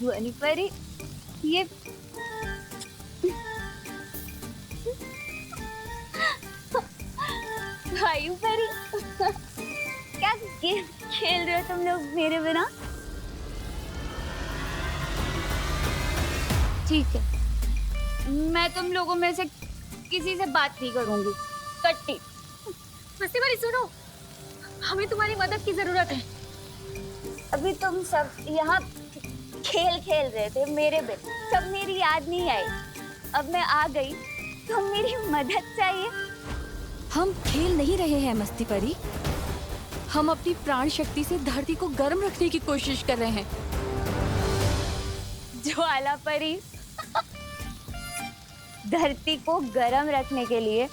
ध्वनि परी, ये वायु परी, क्या गेम खेल रहे हो तुम लोग मेरे बिना? ठीक है, मैं तुम लोगों में से किसी से बात नहीं करूंगी। कट्टी। मस्ती परी सुनो, हमें तुम्हारी मदद की जरूरत है। अभी तुम सब यहाँ खेल खेल रहे थे मेरे बिन, तब मेरी याद नहीं आई। अब मैं आ गई तो मेरी मदद चाहिए। हम खेल नहीं रहे हैं मस्ती परी, हम अपनी प्राण शक्ति से धरती को गर्म रखने की कोशिश कर रहे हैं। ज्वाला परी, धरती को गर्म रखने के लिए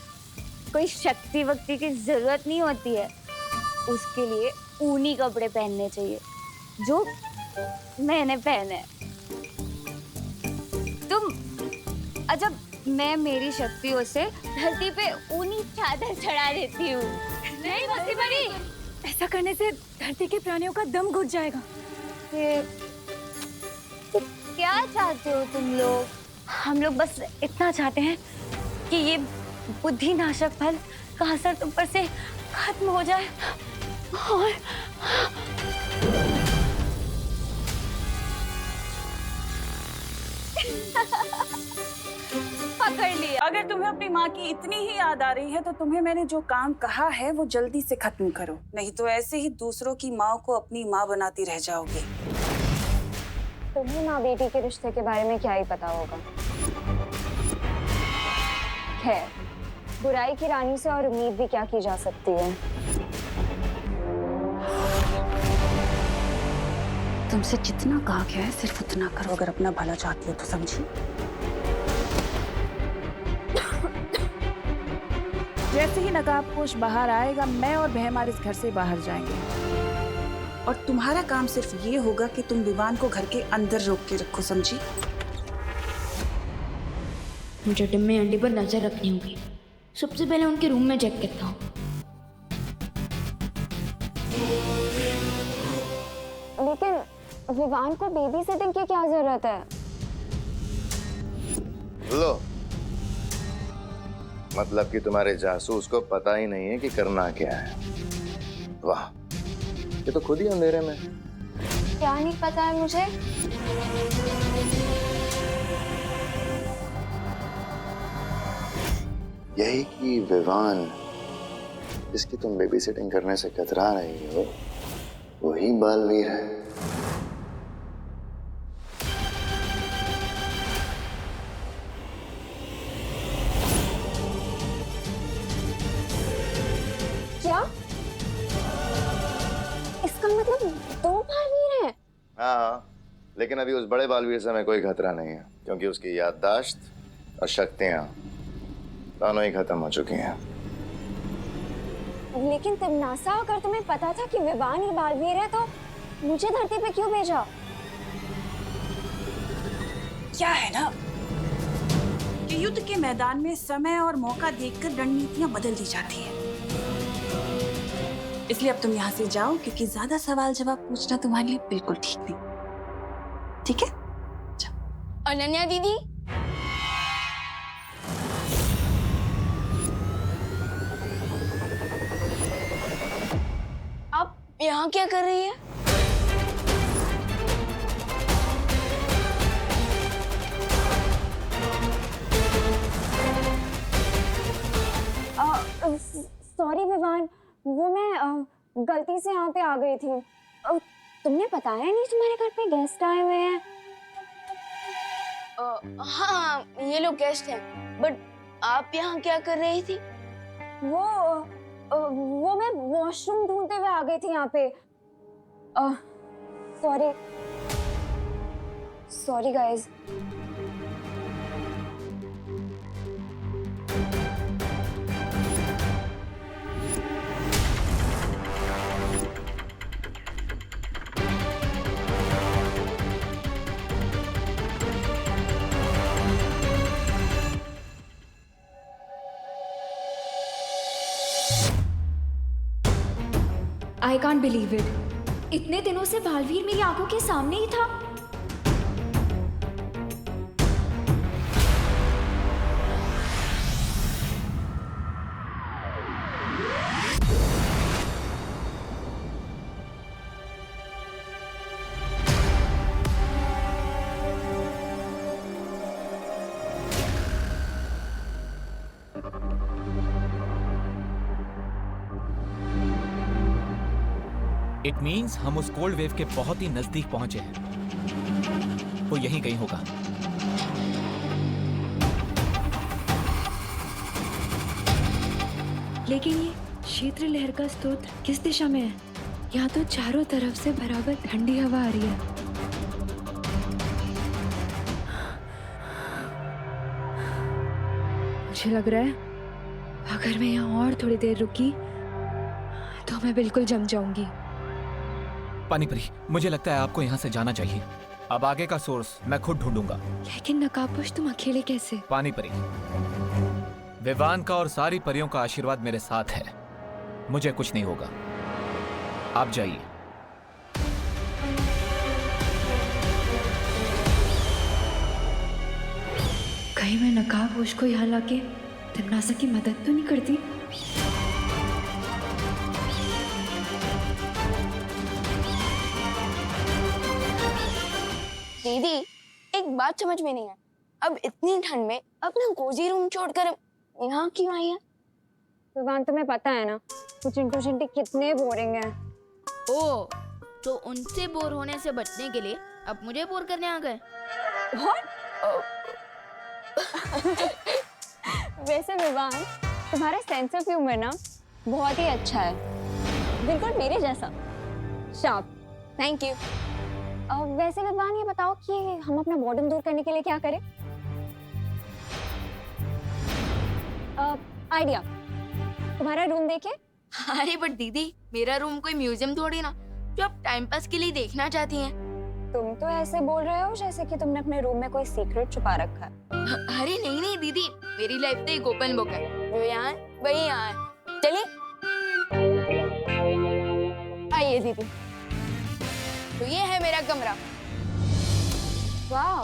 कोई शक्ति वक्ति की जरूरत नहीं होती है। उसके लिए ऊनी कपड़े पहनने चाहिए, जो मैंने पहने। तुम अजब, मैं मेरी शक्तियों से धरती पे ऊनी चादर चढ़ा देती हूँ। नहीं मस्ती परी, ऐसा करने से धरती के प्राणियों का दम घुट जाएगा। तो क्या चाहते हो तुम लोग? हम लोग बस इतना चाहते हैं कि ये बुद्धिनाशक फल का असर तुम पर से खत्म हो जाए और पकड़ लिया। अगर तुम्हें अपनी माँ की इतनी ही याद आ रही है तो तुम्हें मैंने जो काम कहा है वो जल्दी से खत्म करो, नहीं तो ऐसे ही दूसरों की माँ को अपनी माँ बनाती रह जाओगे। तुम्हें माँ बेटी के रिश्ते के बारे में क्या ही पता होगा। खैर, बुराई की रानी से और उम्मीद भी क्या की जा सकती है। तुमसे जितना कहा गया है सिर्फ उतना करो, अगर अपना भला चाहती हो तो, समझी? जैसे ही नकाबपोश बाहर आएगा, मैं और बहमार इस घर से बाहर जाएंगे और तुम्हारा काम सिर्फ ये होगा कि तुम विवान को घर के अंदर रोक के रखो, समझी? मुझे टिम्मी आंटी पर नजर रखनी होगी। सबसे पहले उनके रूम में चेक करता हूँ। लेकिन विवान को बेबी सिटिंग की क्या जरूरत है? लो, मतलब कि तुम्हारे जासूस को पता ही नहीं है कि करना क्या है। वाह, ये तो खुद ही अंधेरे में। क्या नहीं पता है मुझे? यही कि विवान, जिसकी तुम बेबी सिटिंग करने से कतरा रही हो, वही बालवीर है। क्या? इसका मतलब दो बालवीर हैं? हाँ, लेकिन अभी उस बड़े बालवीर से हमें कोई खतरा नहीं है, क्योंकि उसकी याददाश्त और शक्तियां दोनों ही खत्म हो चुकी हैं। लेकिन तिमनासा, अगर तुम्हें पता था कि विवान ही बालवीर है तो मुझे धरती पे क्यों भेजा? क्या है ना कि युद्ध के मैदान में समय और मौका देखकर रणनीतियां बदल दी जाती हैं। इसलिए अब तुम यहाँ से जाओ, क्योंकि ज्यादा सवाल जवाब पूछना तुम्हारे लिए बिल्कुल ठीक नहीं। ठीक है? अनन्या दीदी, आप यहाँ क्या कर रही है? सॉरी विवान, वो मैं गलती से यहाँ पे आ गई थी। तुमने बताया नहीं तुम्हारे घर पे गेस्ट आए हुए हैं? हाँ, ये लोग गेस्ट हैं, बट आप यहाँ क्या कर रही थी? वो मैं वॉशरूम ढूंढते हुए आ गई थी यहाँ पे। Sorry guys. I can't believe it. इतने दिनों से बालवीर मेरी आंखों के सामने ही था। इट मीन्स हम उस कोल्ड वेव के बहुत ही नजदीक पहुंचे हैं। वो यहीं कहीं होगा। लेकिन ये क्षेत्र लहर का स्रोत किस दिशा में है? यहाँ तो चारों तरफ से बराबर ठंडी हवा आ रही है। मुझे लग रहा है अगर मैं यहाँ और थोड़ी देर रुकी तो मैं बिल्कुल जम जाऊंगी। पानीपरी, मुझे लगता है आपको यहाँ से जाना चाहिए। अब आगे का सोर्स मैं खुद ढूंढूंगा। लेकिन नकाबपोश तुम अकेले कैसे? पानीपरी, विवान का और सारी परियों का आशीर्वाद मेरे साथ है। मुझे कुछ नहीं होगा। आप जाइए। कहीं मैं नकाबपोश को यहाँ लाके तिमनासा की मदद तो नहीं करती? दीदी, एक बात समझ में नहीं है, अब इतनी ठंड में अपना कोजी रूम छोड़कर यहाँ क्यों आई है? विवान, तुम्हें पता है ना वो चिंटू चिंटी कितने बोरिंग हैं। ओ, तो उनसे बोर होने से बचने के लिए अब मुझे बोर करने आ गए। वैसे विवान, तुम्हारा सेंस ऑफ ह्यूमर ना बहुत ही अच्छा है, बिल्कुल मेरे जैसा शार्प। Thank you. वैसे विवान, ये बताओ कि हम अपना बोर्डम दूर करने के लिए क्या करें? आइडिया, तुम्हारा रूम देखे? अरे बट दीदी, मेरा रूम कोई म्यूजियम थोड़ी ना जो आप टाइम पास के लिए देखना चाहती हैं। तुम तो ऐसे बोल रहे हो जैसे कि तुमने अपने रूम में कोई सीक्रेट छुपा रखा है। अरे नहीं नहीं दीदी, मेरी लाइफ तो एक ओपन बुक है, जो यहाँ वही यहाँ है। चलिए। आइए दीदी। तो ये है मेरा कमरा। वाह,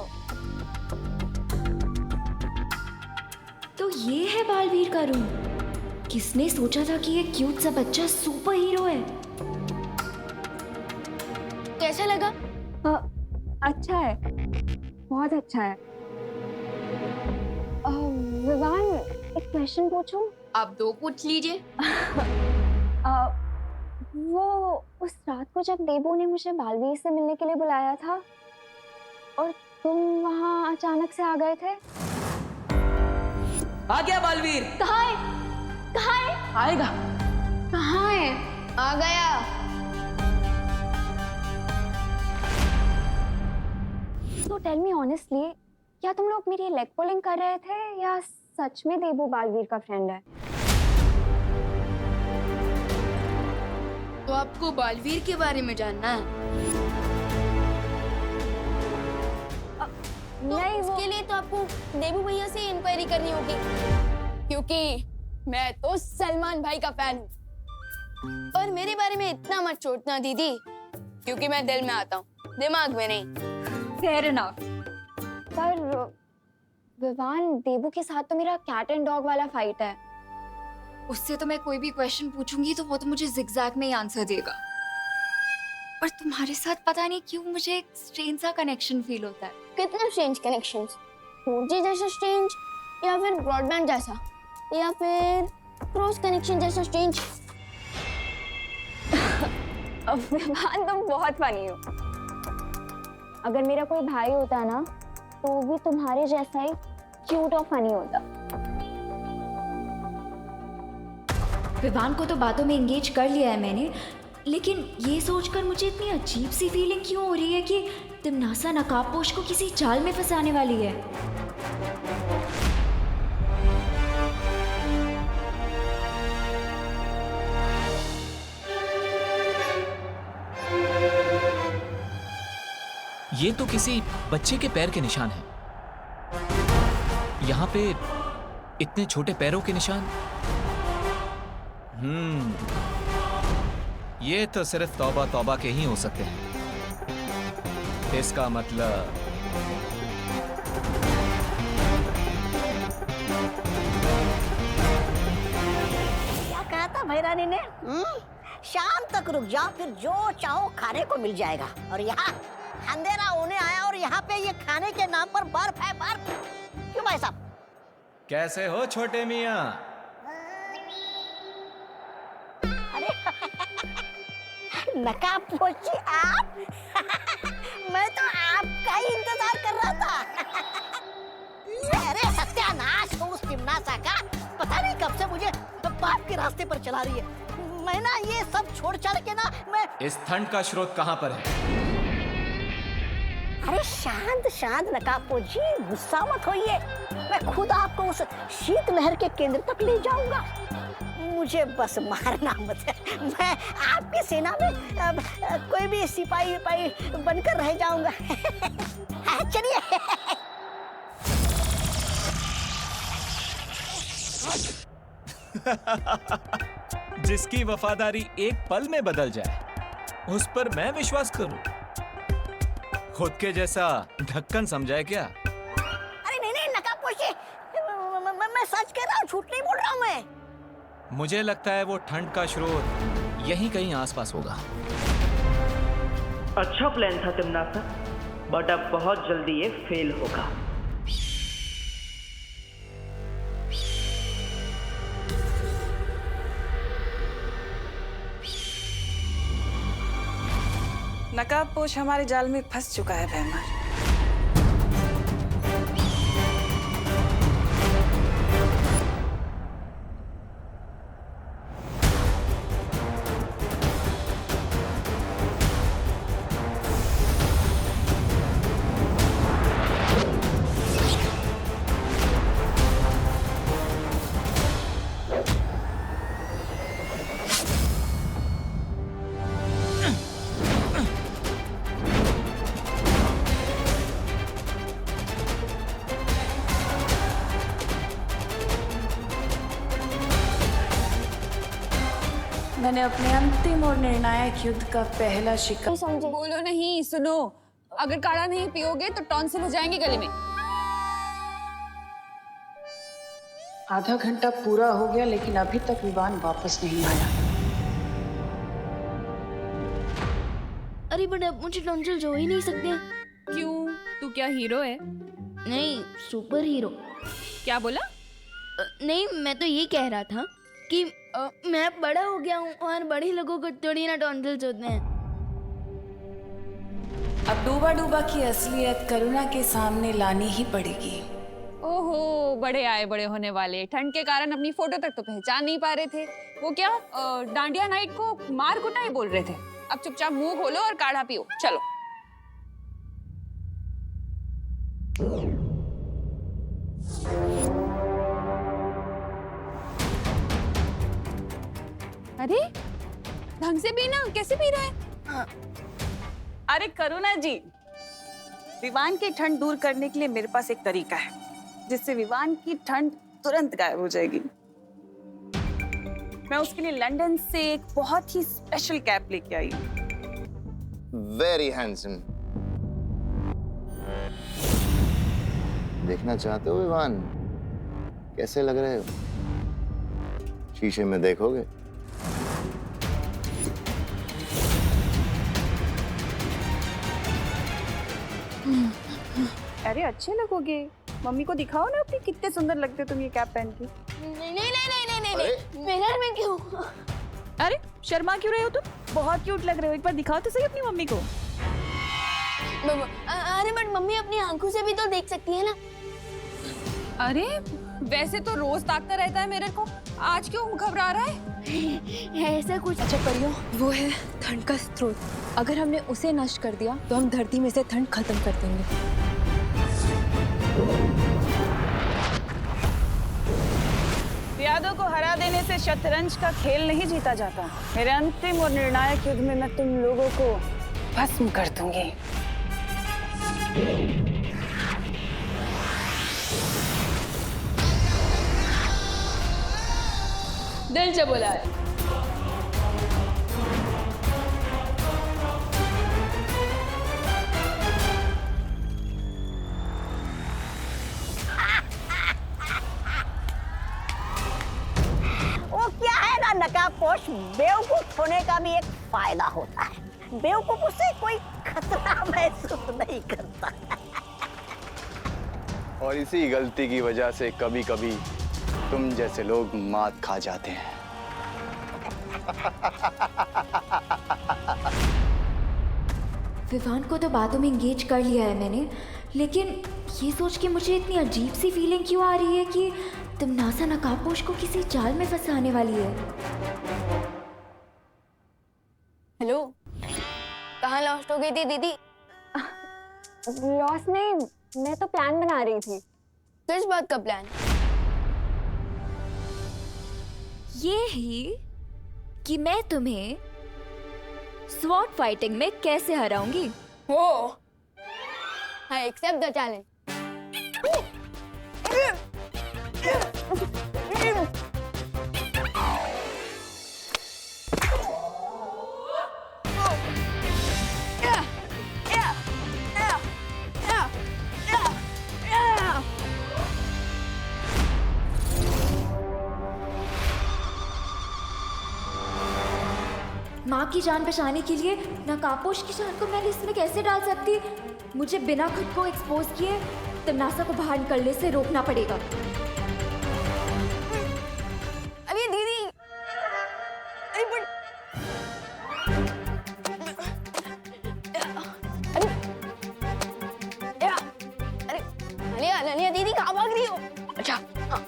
तो ये है बालवीर का रूम। किसने सोचा था कि ये क्यूट सा बच्चा सुपर हीरो है? कैसा लगा? अच्छा है, बहुत अच्छा है। विवान, एक क्वेश्चन पूछूं? आप दो पूछ लीजिए। वो उस रात को जब देबू ने मुझे बालवीर से मिलने के लिए बुलाया था और तुम वहाँ अचानक से आ गए थे। आ गया बालवीर। कहाँ है? कहाँ है? आएगा। कहाँ है? आ गया। तो टेल मी ऑनेस्टली, क्या तुम लोग मेरी लेग पुलिंग कर रहे थे या सच में देबू बालवीर का फ्रेंड है? तो आपको बालवीर के बारे में जानना है? नहीं, वो उसके लिए तो आपको देबू भैया से इंक्वायरी करनी होगी, क्योंकि मैं तो सलमान भाई का फैन हूँ। और मेरे बारे में इतना मत सोचना दीदी, क्योंकि मैं दिल में आता हूँ, दिमाग में नहीं। Fair enough. पर विवान, देबू के साथ तो मेरा कैट एंड डॉग वाला फाइट है। उससे तो मैं कोई भी क्वेश्चन पूछूंगी तो वो तो मुझे जिगजैग में ही आंसर देगा। और तुम्हारे साथ पता नहीं क्यों मुझे एक स्ट्रेंज सा कनेक्शन फील होता है। कितना स्ट्रेंज कनेक्शंस? 4G जैसा स्ट्रेंज, या फिर ब्रॉडबैंड जैसा, या फिर क्रॉस कनेक्शन जैसा स्ट्रेंज? विवान, तुम बहुत फनी हो। अगर मेरा कोई भाई होता ना तो वो भी तुम्हारे जैसा ही क्यूट और फनी होता। विवान को तो बातों में एंगेज कर लिया है मैंने, लेकिन ये सोचकर मुझे इतनी अजीब सी फीलिंग क्यों हो रही है कि तिमनासा नकाबपोश को किसी जाल में फंसाने वाली है। ये तो किसी बच्चे के पैर के निशान हैं। यहाँ पे इतने छोटे पैरों के निशान। ये तो सिर्फ तौबा तौबा के ही हो सकते हैं। इसका मतलब क्या कहा था भाई रानी ने? शाम तक रुक जाओ, फिर जो चाहो खाने को मिल जाएगा। और यहाँ अंधेरा होने आया और यहाँ पे ये खाने के नाम पर बर्फ है, बर्फ। क्यों भाई साहब? कैसे हो छोटे मियाँ? नकाबपोशी आप? मैं तो आपका ही इंतजार कर रहा था। अरे सत्यानाश हो उस तिमनासा का, पता नहीं कब से मुझे पाप के रास्ते पर चला रही है। मैं ना ये सब छोड़ छाड़ के ना मैं। इस ठंड का स्रोत कहाँ पर है? अरे शांत शांत नकाबपोशी, गुस्सा मत होइए। मैं खुद आपको उस शीत लहर के केंद्र तक ले जाऊंगा। मुझे बस मारना मत है। मैं आपकी सेना में कोई भी सिपाही बनकर रह जाऊंगा। चलिए। जिसकी वफादारी एक पल में बदल जाए, उस पर मैं विश्वास करूं? खुद के जैसा ढक्कन समझाए क्या? अरे नहीं नकाबपोशी, मैं सच कह रहा हूँ, झूठ नहीं बोल रहा हूँ मैं। मुझे लगता है वो ठंड का स्रोत यहीं कहीं आसपास होगा। अच्छा प्लान था तिमनासा, बट अब बहुत जल्दी ये फेल होगा। नकाबपोश हमारे जाल में फंस चुका है भैमार। मैंने अपने अंतिम और निर्णायक युद्ध का पहला शिकार। बोलो नहीं, सुनो। अगर काढ़ा नहीं पियोगे तो टॉन्सिल हो जाएंगे गले में। आधा घंटा पूरा हो गया लेकिन अभी तक विवान वापस नहीं आया। अरे बट अब मुझे टॉन्सिल्स हो ही नहीं सकते। क्यों? तू क्या हीरो है? नहीं, सुपर हीरो। क्या बोला? नहीं, मैं तो ये कह रहा था कि मैं बड़ा हो गया हूँ और बड़े लोगों को थोड़ी ना टॉन्सिल्स होते हैं। अब डूबा डूबा की असलियत करुणा के सामने लानी ही पड़ेगी। ओहो, बड़े आए बड़े होने वाले। ठंड के कारण अपनी फोटो तक तो पहचान नहीं पा रहे थे। वो क्या डांडिया नाइट को मार कुटाई बोल रहे थे। अब चुपचाप मुंह खोलो और काढ़ा पियो। चलो। अरे ढंग से पीना, कैसे पी रहे हैं? अरे करुणा जी, विवान की ठंड दूर करने के लिए मेरे पास एक तरीका है जिससे विवान की ठंड तुरंत गायब हो जाएगी। मैं उसके लिए लंदन से एक बहुत ही स्पेशल कैप लेके आई हूँ। Very handsome. देखना चाहते हो विवान कैसे लग रहे हो? शीशे में देखोगे? अरे अच्छे लगोगे। मम्मी को दिखाओ ना अपनी, कितने सुंदर लगते हो तुम ये कैप पहन के। नहीं, मिरर में क्यों? अरे शर्मा क्यों रहे हो तुम? बहुत क्यूट लग रहे हो, एक बार दिखाओ तो सही अपनी मम्मी को। अरे बट मम्मी अपनी आंखों से भी तो देख सकती है ना। अरे वैसे तो रोज ताकता रहता है मिरर को, आज क्यों घबरा रहा है? ऐसा कुछ। अच्छा परियों, वो है ठंड का स्रोत। अगर हमने उसे नष्ट कर दिया तो हम धरती में से ठंड खत्म कर देंगे। यादों को हरा देने से शतरंज का खेल नहीं जीता जाता। मेरे अंतिम और निर्णायक युद्ध में मैं तुम लोगों को भस्म कर दूंगी। दिल से बोला है। नकाबपोश बेवकूफ होने का भी एक फायदा होता है। बेवकूफ से कोई खतरा महसूस नहीं करता। और इसी गलती की वजह से कभी कभी तुम जैसे लोग मात खा जाते हैं। विवान को तो बातों में एंगेज कर लिया है मैंने, लेकिन ये सोच के मुझे इतनी अजीब सी फीलिंग क्यों आ रही है कि तमन्ना नकाबपोश को किसी जाल में फंसाने वाली है। हेलो, कहाँ लॉस्ट हो गई थी दीदी? लॉस नहीं, मैं तो प्लान बना रही थी। किस बात का प्लान? ये ही कि मैं तुम्हें स्वॉर्ड फाइटिंग में कैसे हराऊंगी। वो आई एक्सेप्ट द चैलेंज। माँ की जान बचाने के लिए नकाबपोश की जान को मैं इसमें कैसे डाल सकती? मुझे बिना खुद को एक्सपोज किए तमन्ना को बाहर निकलने से रोकना पड़ेगा। अरे दीदी, अरे बट अरे अनन्या दीदी कहाँ भाग रही हो? अच्छा हाँ।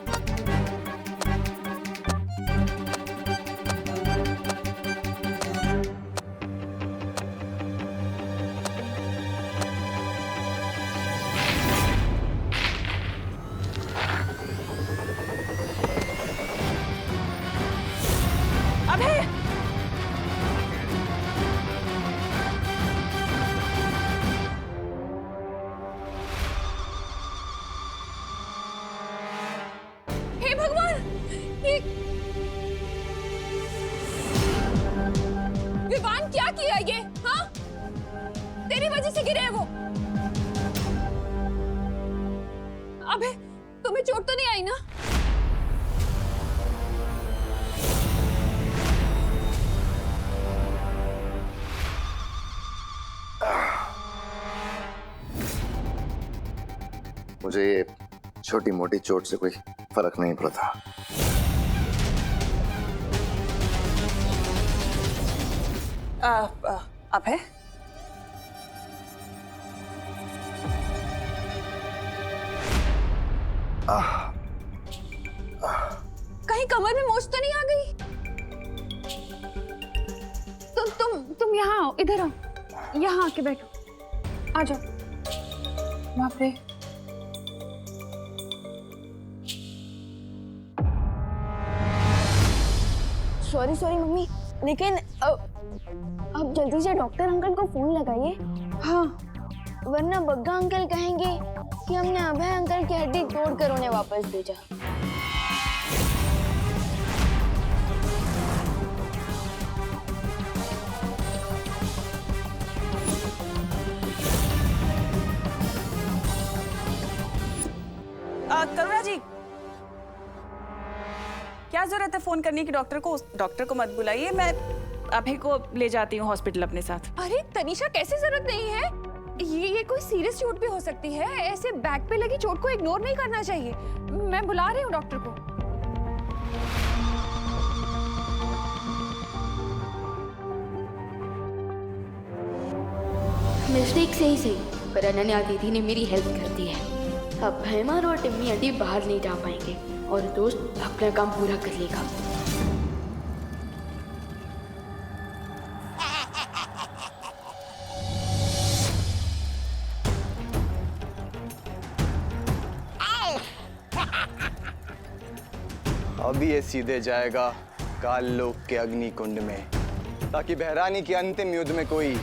विवान क्या किया ये? हाँ, तेरी वजह से गिरे वो। अबे तुम्हें चोट तो नहीं आई ना? मुझे ये छोटी मोटी चोट से कोई फर्क नहीं पड़ता। अब है कहीं कमर में मोच तो नहीं आ गई? तुम यहाँ आओ, इधर आओ, यहाँ आके बैठो, आ जाओ। बाप रे, सॉरी मम्मी, लेकिन अब जल्दी से डॉक्टर अंकल को फोन लगाइए। हाँ, वरना बग्गा अंकल कहेंगे कि हमने अभय अंकल की हड्डी तोड़कर उन्हें वापस भेजा। करुणा जी, क्या जरूरत है फोन करने की डॉक्टर को? डॉक्टर को मत बुलाइए, मैं अभय को ले जाती हूँ हॉस्पिटल अपने साथ। अरे तनीषा, कैसे जरूरत नहीं है? ये कोई सीरियस चोट भी हो सकती है। ऐसे बैक पे लगी चोट को इग्नोर नहीं करना चाहिए। मैं बुला रही हूँ डॉक्टर को। मिस्टेक से ही सही, पर अनन्या दीदी ने मेरी हेल्प कर दी है। अब भैमान और टिम्मी आंटी बाहर नहीं जा पाएंगे और दोस्त अपना काम पूरा कर लेगा। अभी ये सीधे जाएगा काल लोक के अग्नि कुंड में, ताकि बहरानी के अंतिम युद्ध में कोई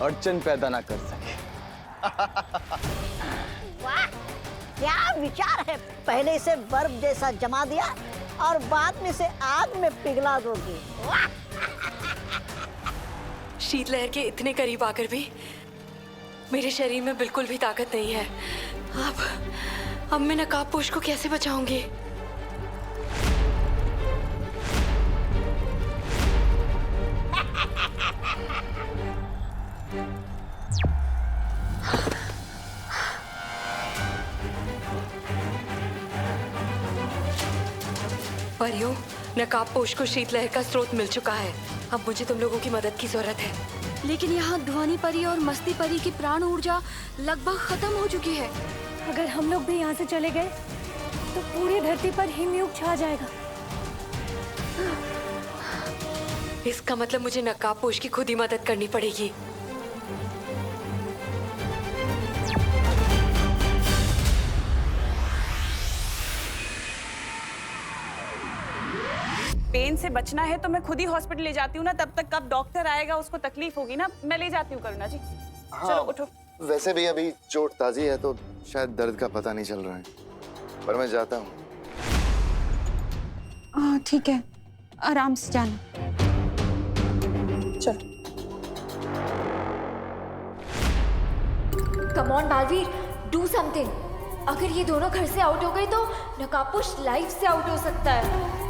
अड़चन पैदा ना कर सके। वाह, क्या विचार है! पहले इसे बर्फ जैसा जमा दिया और बाद में इसे आग में पिघला दोगे। वाह! शीतलहर के इतने करीब आकर भी मेरे शरीर में बिल्कुल भी ताकत नहीं है। अब मैं नकाबपोश को कैसे बचाऊंगी? परियों, नकाबपोश को शीतलहर का स्रोत मिल चुका है। अब मुझे तुम लोगों की मदद की जरूरत है। लेकिन यहाँ ध्वनि परी और मस्ती परी की प्राण ऊर्जा लगभग खत्म हो चुकी है। अगर हम लोग भी यहाँ से चले गए तो पूरी धरती पर हिमयुग छा जाएगा। इसका मतलब मुझे नकाबपोश की खुद ही मदद करनी पड़ेगी। पेन से बचना है तो मैं खुद ही हॉस्पिटल ले जाती हूँ ना, तब तक कब डॉक्टर आएगा उसको तकलीफ होगी ना। मैं ले जाती हूँ करुणा जी। चलो उठो। वैसे भी अभी चोट ताजी है तो शायद दर्द का पता नहीं चल रहा है, पर मैं जाता हूँ। ठीक है, आराम से जाना। चलो। Come on Baalveer, do something. अगर ये दोनों घर से आउट हो गए तो नकाबपोश लाइफ से आउट हो सकता है।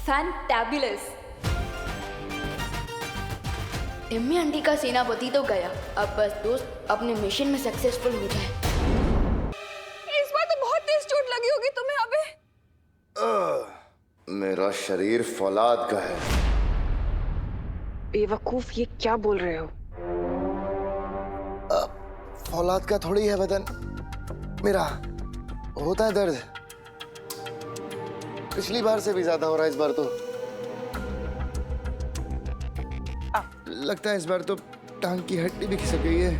फैंटाबुलस। टिम्मी आंटी का सेनापति तो गया, अब बस दोस्त अपने मिशन में सक्सेसफुल हो जाए। इस बार तो बहुत तेज चोट लगी होगी तुम्हें अबे। मेरा शरीर फौलाद का है। बेवकूफ, ये क्या बोल रहे हो? फौलाद का थोड़ी है बदन मेरा, होता है दर्द। पिछली बार से भी ज्यादा हो रहा है इस बार तो। लगता है इस बार तो टांग की हड्डी भी खिसक गई है।